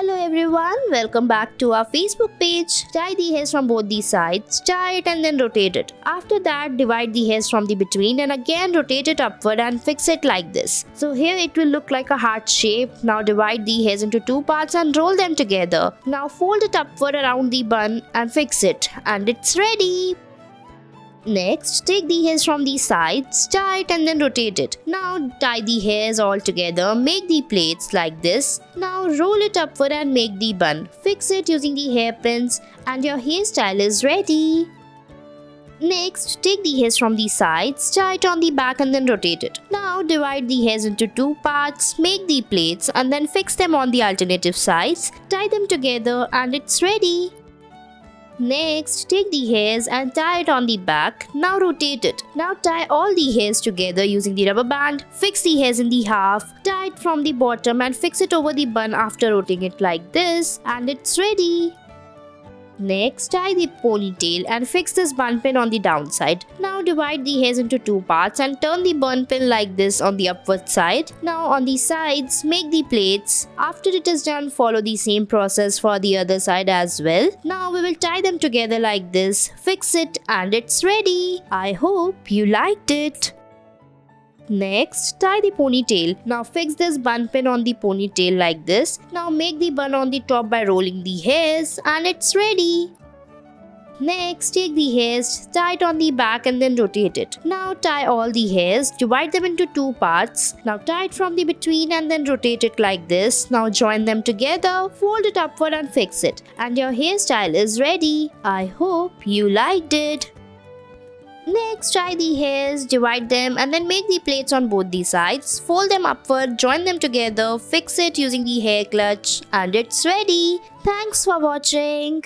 Hello everyone, welcome back to our Facebook page. Tie the hairs from both the sides, tie it and then rotate it. After that, divide the hairs from the between and again rotate it upward and fix it like this. So here it will look like a heart shape. Now divide the hairs into two parts and roll them together. Now fold it upward around the bun and fix it, and it's ready. Next, take the hairs from the sides, tie it and then rotate it. Now tie the hairs all together, make the plaits like this. Now roll it upward and make the bun. Fix it using the hairpins and your hairstyle is ready. Next, take the hairs from the sides, tie it on the back and then rotate it. Now divide the hairs into two parts, make the plaits and then fix them on the alternative sides. Tie them together and it's ready. Next, take the hairs and tie it on the back. Now rotate it. Now tie all the hairs together using the rubber band. Fix the hairs in the half. Tie it from the bottom and fix it over the bun after rotating it like this. And it's ready. Next, tie the ponytail and fix this bun pin on the downside. Now divide the hairs into two parts and turn the bun pin like this on the upward side. Now on the sides, make the plaits. After it is done, follow the same process for the other side as well. Now we will tie them together like this, fix it and it's ready. I hope you liked it. Next, tie the ponytail. Now fix this bun pin on the ponytail like this. Now make the bun on the top by rolling the hairs and it's ready. Next, take the hairs, tie it on the back and then rotate it. Now tie all the hairs, divide them into two parts. Now tie it from the between and then rotate it like this. Now join them together, fold it upward and fix it. And your hairstyle is ready. I hope you liked it. Next, tie the hairs, divide them and then make the plaits on both the sides. Fold them upward, join them together, fix it using the hair clutch and it's ready. Thanks for watching.